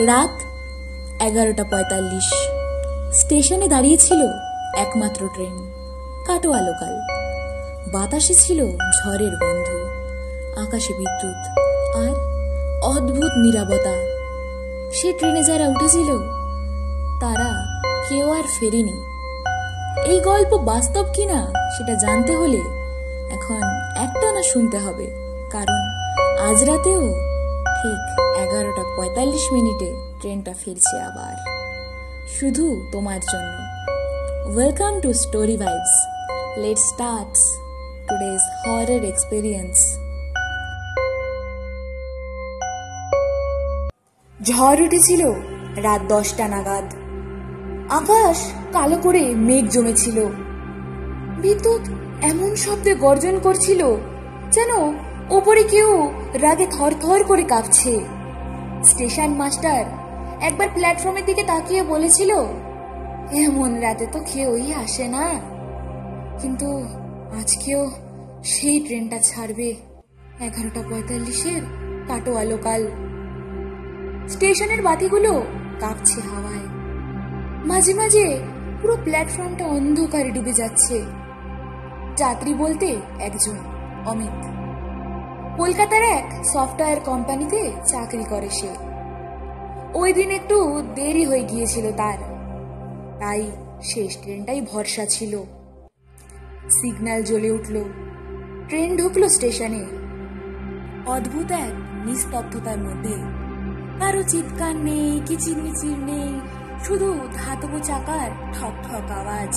রাত 11:45। স্টেশনে দাঁড়িয়েছিল একমাত্র ট্রেন, কাটোয়া লোকাল। বাতাসে ছিল ঝড়ের গন্ধ, আকাশে বিদ্যুৎ আর অদ্ভুত নীরবতা। সে ট্রেনে যারা উঠেছিল তারা কেউ আর ফেরেনি। এই গল্প বাস্তব কিনা সেটা জানতে হলে এখন একটানা শুনতে হবে, কারণ আজ রাতেও ঠিক 11:45 ট্রেনটা ফিরছে আবার, শুধু তোমার জন্য। Welcome to story vibes. Let's start today's horror experience. ঝড় উঠেছিল রাত 10টা নাগাদ। আকাশ কালো করে মেঘ জমেছিল। বিদ্যুৎ এমন শব্দে গর্জন করছিল যেন ওপরে কেউ রাগে থরথর করে কাঁপছে। স্টেশন মাস্টার একবার প্ল্যাটফর্মের দিকে তাকিয়ে বলেছিল, এমন রাতে তো কেউই আসে না, কিন্তু আজকেও সেই ট্রেনটা ছাড়বে 11:45 কাটোয়া লোকাল। স্টেশনের বাতিগুলো কাঁপছে হাওয়ায়। মাঝে মাঝে পুরো প্ল্যাটফর্মটা অন্ধকারে ডুবে যাচ্ছে। যাত্রী বলতে একজন, অমিত। কলকাতার এক সফটওয়্যার কোম্পানিতে চাকরি করে সে। ওই দিন একটু দেরি হয়ে গিয়েছিল তার, তাই শেষ ট্রেনটাই ভরসা ছিল। সিগন্যাল জ্বলে উঠল, ট্রেন ঢুকলো স্টেশনে। অদ্ভুত এক নিস্তব্ধতার মধ্যে, কারো চিৎকার নেই, কিচিরমিচির নেই, শুধু ধাতব চাকার ঠক ঠক আওয়াজ।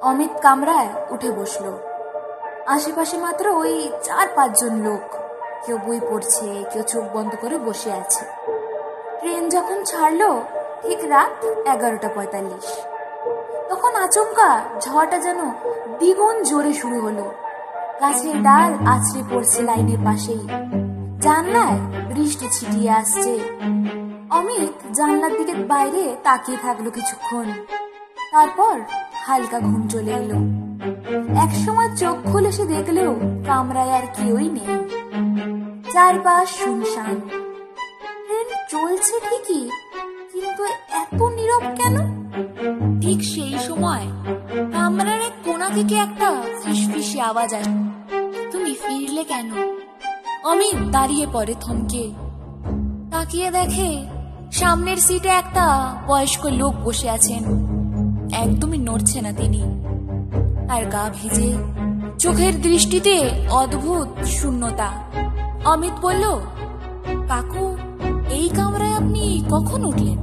অমিত কামরায় উঠে বসলো। আশেপাশে মাত্র ওই 4-5 জন লোক, কেউ বই পড়ছে, কেউ চোখ বন্ধ করে বসে আছে। ট্রেন যখন ছাড়লো ঠিক রাত 11:45, তখন আচমকা ঝড়টা যেন দ্বিগুণ জোরে শুরু হলো। গাছের ডাল আছড়ে পড়ছে লাইনের পাশেই, জানলায় বৃষ্টি ছিটিয়ে আসছে। অমিত জানলার দিকে বাইরে তাকিয়ে থাকলো কিছুক্ষণ, তারপর হালকা ঘুম চলে এলো। একসময় চোখ খুলে সে দেখলেও কামরায় আর কেউই নেই, চারপাশ শুনশান। ট্রেন চলছে ঠিকই, কিন্তু এত নীরব কেন? ঠিক সেই সময় কামরার এক কোণা থেকে একটা ফিসফিসে আওয়াজ আসে, তুমি ফিরলে কেন? অমিত দাঁড়িয়ে পড়ে থমকে, তাকিয়ে দেখে সামনের সিটে একটা বয়স্ক লোক বসে আছেন। একদমই নড়ছে না তিনি, আর গা ভিজে, চোখের দৃষ্টিতে অদ্ভুত শূন্যতা। অমিত বলল, কাকু, এই কামরায় আপনি কখন উঠলেন?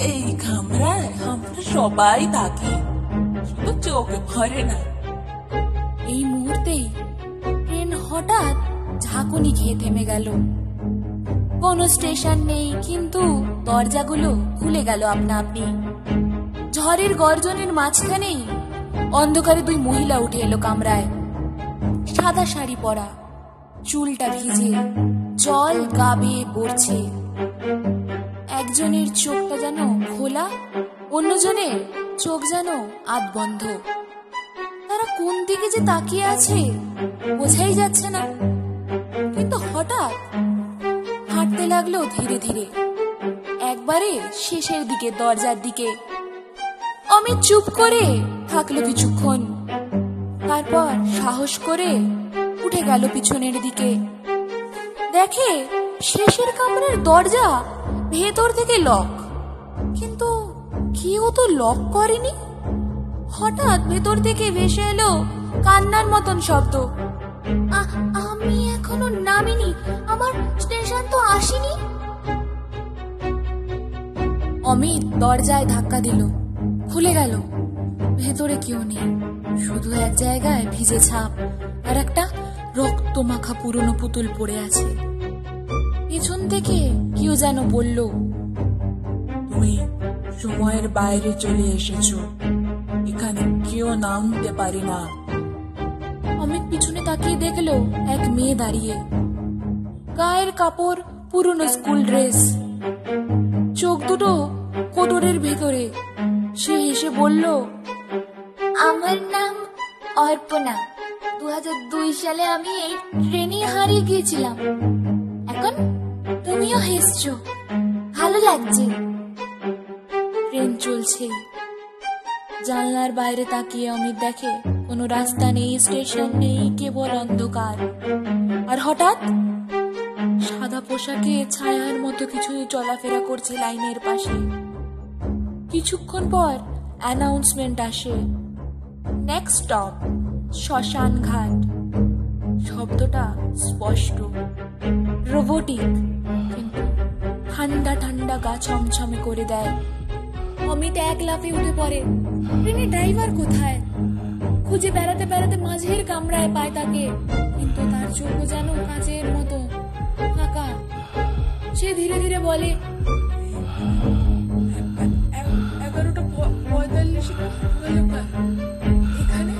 এই কামরায় আমরা সবাই থাকি, শুধু চোখে ভরে না। এই মুহূর্তেই ট্রেন হঠাৎ ঝাঁকুনি খেয়ে থেমে গেল। কোনো স্টেশন নেই, কিন্তু দরজাগুলো খুলে গেল আপনা আপনি। ঝড়ের গর্জনের মাঝখানেই অন্ধকারে 2 মহিলা উঠে এলো কামরায়। সাদা শাড়ি পরা, চুলটা ভিজে, জল গা বেয়ে পড়ছে। একজনের চোখটা যেন খোলা, অন্যজনের চোখ যেন আধ বন্ধ। তারা কোন দিকে যে তাকিয়ে আছে বোঝাই যাচ্ছে না। কিন্তু হঠাৎ হাঁটতে লাগলো ধীরে ধীরে, একবারে শেষের দিকে, দরজার দিকে। অমিত চুপ করে থাকলো কিছুক্ষণ, তারপর সাহস করে উঠে গেল পিছনের দিকে। দেখে শেষের কামরার দরজা ভেতর থেকে লক, কিন্তু কেউ তো লক করেনি। হঠাৎ ভেতর থেকে ভেসে এলো কান্নার মতন শব্দ, আমি এখনো নামিনি, আমার স্টেশন তো আসেনি। অমিত দরজায় ধাক্কা দিল, খুলে গেল। ভেতরে কেউ নেই, শুধু এক জায়গায় ভিজে ছাপ আর একটা রক্ত মাখা পুরনো পুতুল পড়ে আছে। পেছন থেকে কেউ যেন বলল, তুমি সময়ের বাইরে চলে এসেছো, এখানে কেউ নামতে পারে না। অমিত পিছনে তাকিয়ে দেখলো এক মেয়ে দাঁড়িয়ে, গায়ের কাপড় পুরনো স্কুল ড্রেস, চোখ দুটো কোটরের ভেতরে। সে হেসে বলল, আমার নাম অর্পণা। 2002 সালে আমি এই ট্রেনে হারিয়ে গিয়েছিলাম। এখন তুমিও হেসছো, ভালো লাগছে। ট্রেন চলছে, জানলার বাইরে তাকিয়ে অমিত দেখে কোনো রাস্তা নেই, স্টেশন নেই, কেবল অন্ধকার। আর হঠাৎ সাদা পোশাকে ছায়ার মতো কিছু চলাফেরা করছে লাইনের পাশে। কিছুক্ষণ পর অ্যানাউন্সমেন্ট আসে, নেক্সট স্টপ শ্মশান ঘাট। শব্দটা স্পষ্ট, রোবোটিক, কিন্তু ঠান্ডা ঠান্ডা গা ছমছমে করে দেয়। অমিত এক লাফে উঠে পড়ে। ট্রেনের ড্রাইভার কোথায়? খুঁজে বেড়াতে বেড়াতে মাঝের কামরায় পায় তাকে, কিন্তু তার চোখও যেন কাচের মতো ফাঁকা। সে ধীরে ধীরে বলে, 11:45 এখানে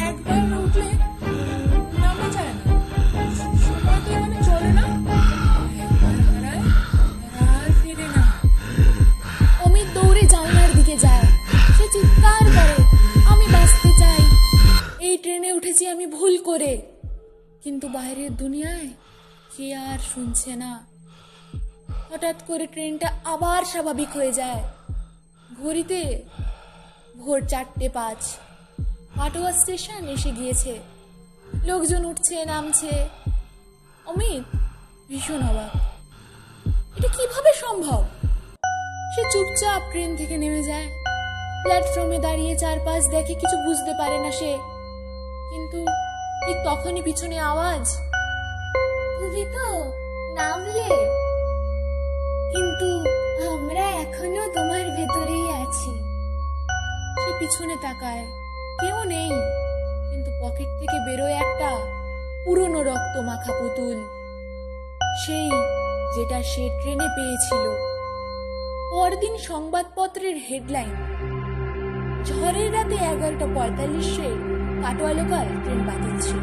একবার উঠলে নামা যায় না, সময় তো এখানে চলে না, একবার হারায় আর ফিরে না। অমিত দৌড়ে জানলার দিকে যায়। সে চিৎকার করে, আমি বাঁচতে চাই, এই ট্রেনে উঠেছি আমি ভুল করে। কিন্তু বাইরের দুনিয়ায় কে আর শুনছে না। হঠাৎ করে ট্রেনটা আবার স্বাভাবিক হয়ে যায়। ঘড়িতে ভোর 4:05। পাটোয়া স্টেশন এসে গিয়েছে, লোকজন উঠছে নামছে। অমিত ভীষণ অবাক, এটা কিভাবে সম্ভব? সে চুপচাপ ট্রেন থেকে নেমে যায়। প্ল্যাটফর্মে দাঁড়িয়ে চারপাশ দেখে, কিছু বুঝতে পারে না সে। কিন্তু ঠিক তখনই পিছনে আওয়াজ, তুমি তো নামলে, কিন্তু আমরা এখনো তোমার ভেতরেই আছি। সে পিছনে তাকায়, কেউ নেই, কিন্তু পকেট থেকে বেরোয় একটা পুরনো রক্ত মাখা পুতুল, সেই যেটা সে ট্রেনে পেয়েছিল। পরদিন সংবাদপত্রের হেডলাইন, ঝড়ের রাতে 11:45 কাটোয়া লোকাল ট্রেন বাতিল ছিল।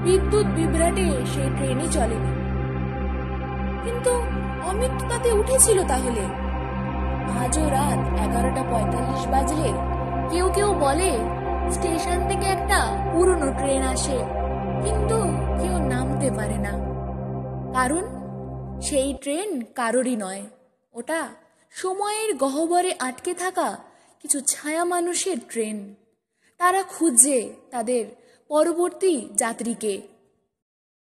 বিদ্যুৎ বিভ্রাটে সেই ট্রেনই চলেনি। কিন্তু অমিত তো তাতে উঠেছিল। তাহলে আজও রাত 11:45 বাজলে কেউ কেউ বলে স্টেশন থেকে একটা পুরনো ট্রেন আসে, কিন্তু কেউ নামতে পারে না। কারণ সেই ট্রেন কারোরই নয়, ওটা সময়ের গহ্বরে আটকে থাকা কিছু ছায়া মানুষের ট্রেন। তারা খুঁজছে তাদের পরবর্তী যাত্রীকে।